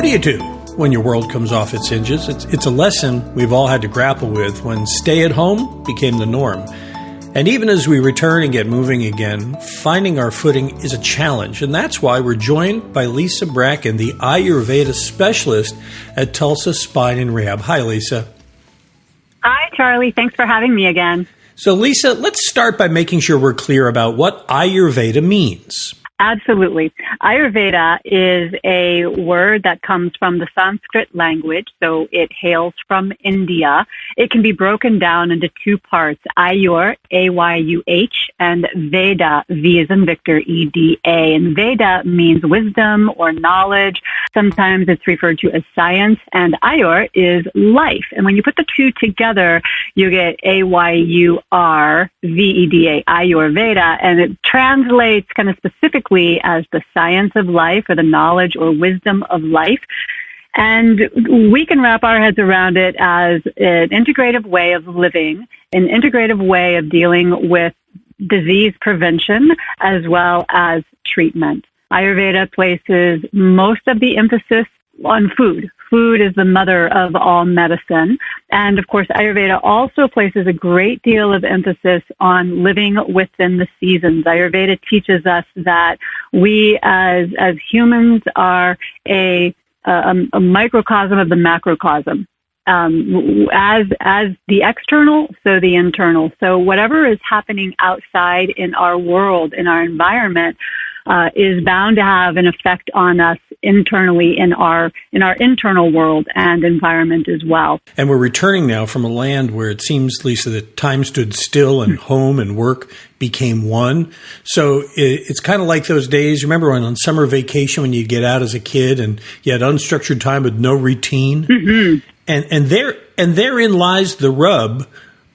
do you do when your world comes off its hinges? It's a lesson we've all had to grapple with when stay at home became the norm. And even as we return and get moving again, finding our footing is a challenge. And that's why we're joined by Lisa Bracken, the Ayurveda specialist at Tulsa Spine and Rehab. Hi, Lisa. Hi, Charlie. Thanks for having me again. So, Lisa, let's start by making sure we're clear about what Ayurveda means. Absolutely. Ayurveda is a word that comes from the Sanskrit language, so it hails from India. It can be broken down into two parts, Ayur, A-Y-U-H, and Veda, V as in Victor, E-D-A. And Veda means wisdom or knowledge. Sometimes it's referred to as science, and Ayur is life. And when you put the two together, you get A-Y-U-R, V-E-D-A, Ayurveda, and it translates kind of specifically as the science of life or the knowledge or wisdom of life. And we can wrap our heads around it as an integrative way of living, an integrative way of dealing with disease prevention as well as treatment. Ayurveda places most of the emphasis on food. Food is the mother of all medicine. And of course, Ayurveda also places a great deal of emphasis on living within the seasons. Ayurveda teaches us that we as humans are a microcosm of the macrocosm. As the external, so the internal. So whatever is happening outside in our world, in our environment, is bound to have an effect on us internally in our internal world and environment as well. And we're returning now from a land where it seems, Lisa, that time stood still and home and work became one. So it's kind of like those days, remember on summer vacation when you'd get out as a kid and you had unstructured time with no routine? Mm-hmm. And therein lies the rub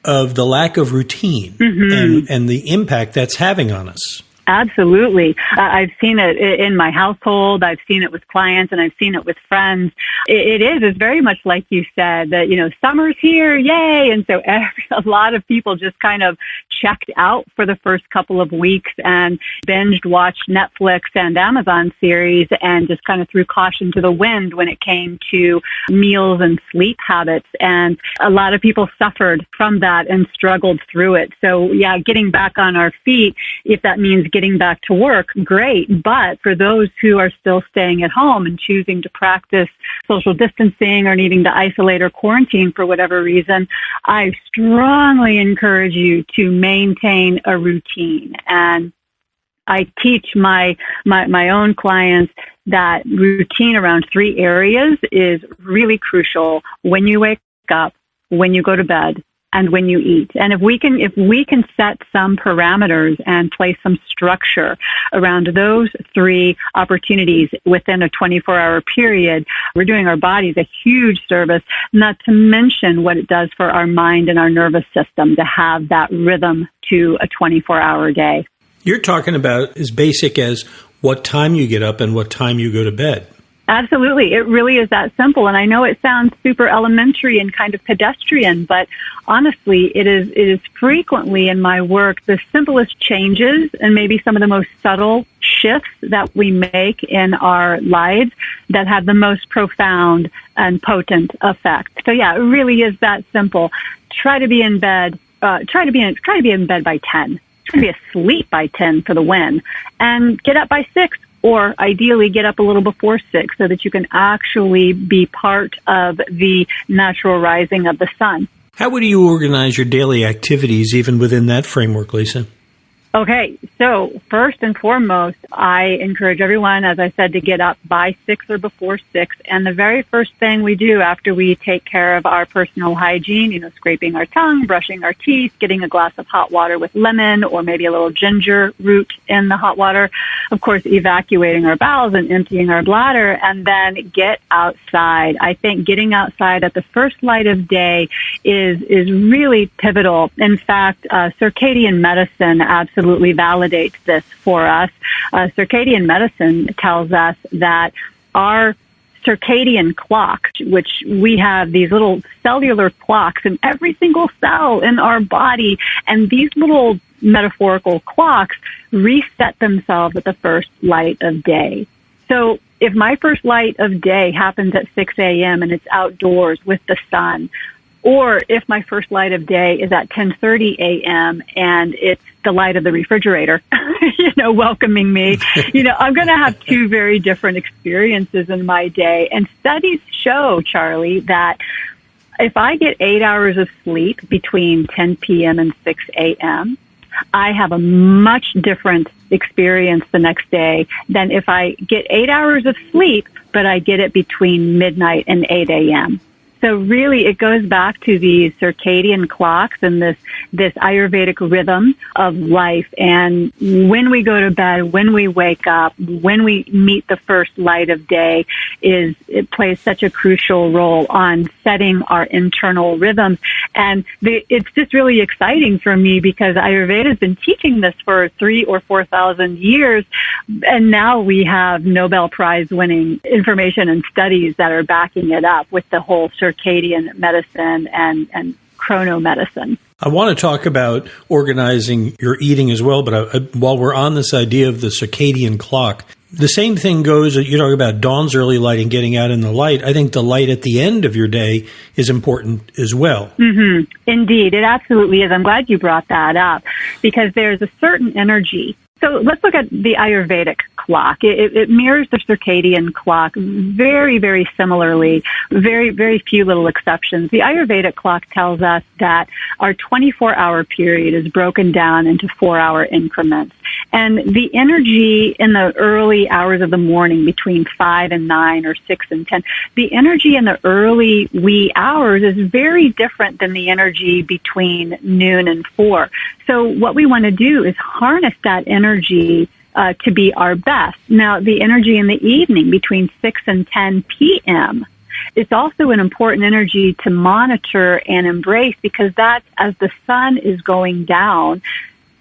of the lack of routine and the impact that's having on us. Absolutely. I've seen it in my household. I've seen it with clients and I've seen it with friends. It's very much like you said that, summer's here. Yay. And so a lot of people just kind of checked out for the first couple of weeks and binged watched Netflix and Amazon series and just kind of threw caution to the wind when it came to meals and sleep habits. And a lot of people suffered from that and struggled through it. So yeah, getting back on our feet, if that means getting back to work, great. But for those who are still staying at home and choosing to practice social distancing or needing to isolate or quarantine for whatever reason, I strongly encourage you to maintain a routine. And I teach my own clients that routine around three areas is really crucial: when you wake up, when you go to bed, and when you eat. And if we can set some parameters and place some structure around those three opportunities within a 24-hour period, we're doing our bodies a huge service, not to mention what it does for our mind and our nervous system to have that rhythm to a 24-hour day. You're talking about as basic as what time you get up and what time you go to bed. Absolutely. It really is that simple. And I know it sounds super elementary and kind of pedestrian, but honestly, it is frequently in my work the simplest changes and maybe some of the most subtle shifts that we make in our lives that have the most profound and potent effect. So yeah, it really is that simple. Try to be in bed. Try to be in bed by 10. Try to be asleep by 10 for the win, and get up by 6. Or ideally get up a little before 6 so that you can actually be part of the natural rising of the sun. How would you organize your daily activities even within that framework, Lisa? Okay, so first and foremost, I encourage everyone, as I said, to get up by 6 or before 6. And the very first thing we do after we take care of our personal hygiene, scraping our tongue, brushing our teeth, getting a glass of hot water with lemon or maybe a little ginger root in the hot water, of course, evacuating our bowels and emptying our bladder, and then get outside. I think getting outside at the first light of day is really pivotal. In fact, circadian medicine absolutely validates this for us. Circadian medicine tells us that our circadian clock, which we have these little cellular clocks in every single cell in our body, and these little metaphorical clocks reset themselves at the first light of day. So if my first light of day happens at 6 a.m. and it's outdoors with the sun, or if my first light of day is at 10:30 a.m. and it's the light of the refrigerator, welcoming me, I'm going to have two very different experiences in my day. And studies show, Charlie, that if I get 8 hours of sleep between 10 p.m. and 6 a.m., I have a much different experience the next day than if I get 8 hours of sleep, but I get it between midnight and 8 a.m. So really, it goes back to these circadian clocks and this Ayurvedic rhythm of life. And when we go to bed, when we wake up, when we meet the first light of day, it plays such a crucial role on setting our internal rhythms. And it's just really exciting for me because Ayurveda has been teaching this for 3,000 or 4,000 years. And now we have Nobel Prize winning information and studies that are backing it up with the whole circadian medicine and chronomedicine. I want to talk about organizing your eating as well, but while we're on this idea of the circadian clock, the same thing goes, you talk about dawn's early light and getting out in the light. I think the light at the end of your day is important as well. Mm-hmm. Indeed, it absolutely is. I'm glad you brought that up because there's a certain energy. So let's look at the Ayurvedic clock. It mirrors the circadian clock very, very similarly, very, very few little exceptions. The Ayurvedic clock tells us that our 24-hour period is broken down into 4-hour increments. And the energy in the early hours of the morning between 5 and 9 or 6 and 10, the energy in the early wee hours is very different than the energy between noon and 4. So what we want to do is harness that energy to be our best. Now, the energy in the evening between 6 and 10 p.m., it's also an important energy to monitor and embrace because that's as the sun is going down,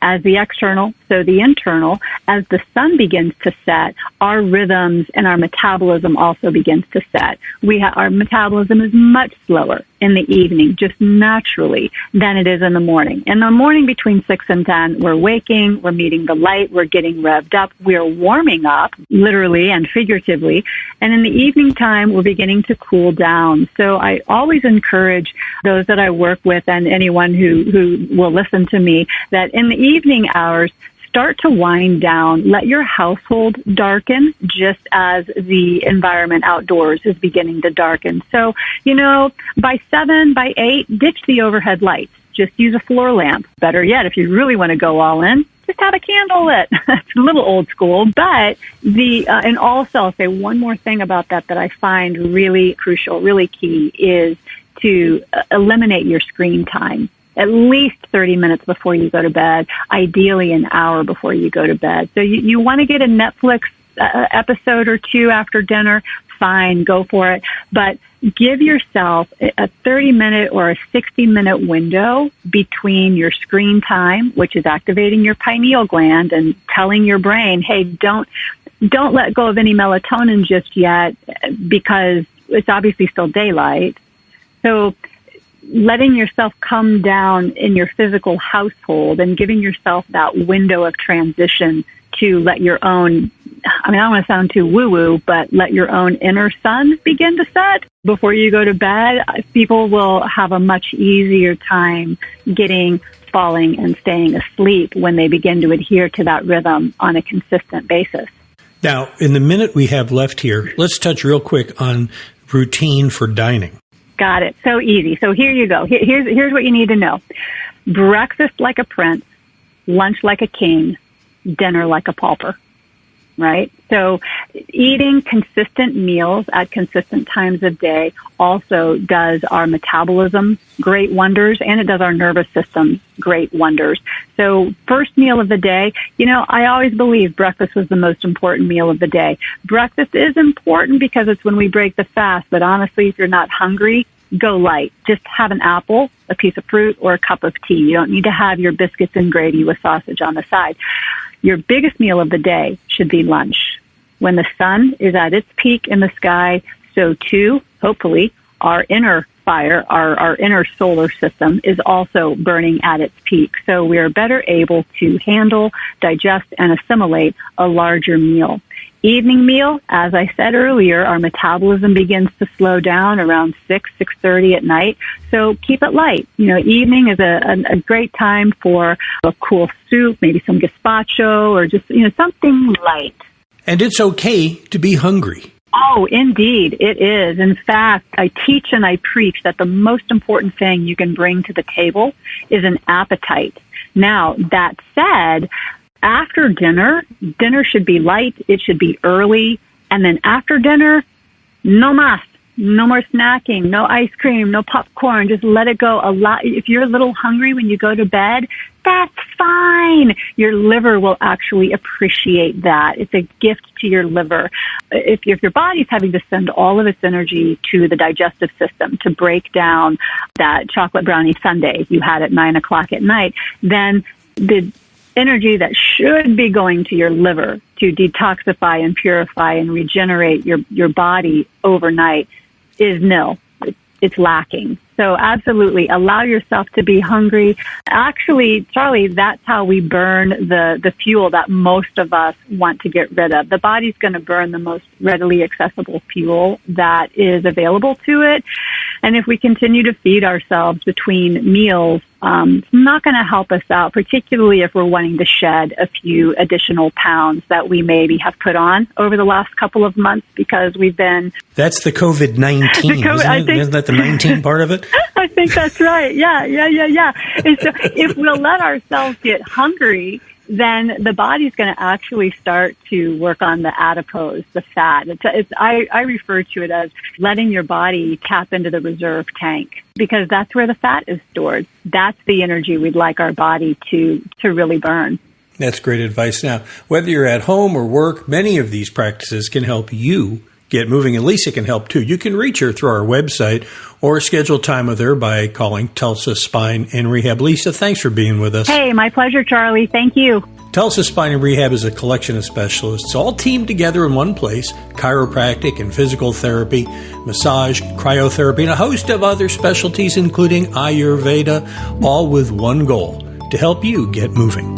as the external, so the internal, as the sun begins to set, our rhythms and our metabolism also begins to set. Our metabolism is much slower in the evening, just naturally, than it is in the morning. In the morning between 6 and 10, we're waking, we're meeting the light, we're getting revved up, we're warming up, literally and figuratively. And in the evening time, we're beginning to cool down. So I always encourage those that I work with and anyone who will listen to me that in the evening hours, start to wind down. Let your household darken just as the environment outdoors is beginning to darken. So, by 7, by 8, ditch the overhead lights. Just use a floor lamp. Better yet, if you really want to go all in, just have a candle lit. It's a little old school, but and also I'll say one more thing about that I find really crucial, really key is to eliminate your screen time. At least 30 minutes before you go to bed, ideally an hour before you go to bed. So you want to get a Netflix episode or two after dinner, fine, go for it. But give yourself a 30-minute or a 60-minute window between your screen time, which is activating your pineal gland and telling your brain, hey, don't let go of any melatonin just yet because it's obviously still daylight. So letting yourself come down in your physical household and giving yourself that window of transition to let your own, I don't want to sound too woo-woo, but let your own inner sun begin to set before you go to bed, people will have a much easier time falling and staying asleep when they begin to adhere to that rhythm on a consistent basis. Now, in the minute we have left here, let's touch real quick on routine for dining. Got it. So easy. So here you go. Here's what you need to know. Breakfast like a prince, lunch like a king, dinner like a pauper, right? So eating consistent meals at consistent times of day also does our metabolism great wonders, and it does our nervous system great wonders. So first meal of the day, I always believe breakfast was the most important meal of the day. Breakfast is important because it's when we break the fast, but honestly, if you're not hungry, go light. Just have an apple, a piece of fruit, or a cup of tea. You don't need to have your biscuits and gravy with sausage on the side. Your biggest meal of the day should be lunch. When the sun is at its peak in the sky, so too, hopefully, our inner fire, our inner solar system is also burning at its peak. So we are better able to handle, digest, and assimilate a larger meal. evening meal, as I said earlier, our metabolism begins to slow down around 6:30 at night. So keep it light. Evening is a great time for a cool soup, maybe some gazpacho, or just, something light. And it's okay to be hungry. Oh, indeed, it is. In fact, I teach and I preach that the most important thing you can bring to the table is an appetite. Now, that said, after dinner should be light, it should be early, and then after dinner, no más. No more snacking, no ice cream, no popcorn. Just let it go. If you're a little hungry when you go to bed, that's fine. Your liver will actually appreciate that. It's a gift to your liver. If your body's having to send all of its energy to the digestive system to break down that chocolate brownie sundae you had at 9 o'clock at night, then the energy that should be going to your liver to detoxify and purify and regenerate your body overnight is nil. It's lacking. So absolutely allow yourself to be hungry. Actually, Charlie, that's how we burn the fuel that most of us want to get rid of. The body's going to burn the most readily accessible fuel that is available to it. And if we continue to feed ourselves between meals, it's not going to help us out, particularly if we're wanting to shed a few additional pounds that we maybe have put on over the last couple of months because we've been... That's the COVID-19, isn't it? Isn't that the 19 part of it? I think that's right. Yeah. And so if we'll let ourselves get hungry, then the body's going to actually start to work on the adipose, the fat. I refer to it as letting your body tap into the reserve tank because that's where the fat is stored. That's the energy we'd like our body to really burn. That's great advice. Now, whether you're at home or work, many of these practices can help you get moving, and Lisa can help too. You can reach her through our website or schedule time with her by calling Tulsa Spine and Rehab. Lisa, thanks for being with us. Hey, my pleasure, Charlie. Thank you. Tulsa Spine and Rehab is a collection of specialists all teamed together in one place: chiropractic and physical therapy, massage, cryotherapy, and a host of other specialties, including Ayurveda, all with one goal: to help you get moving.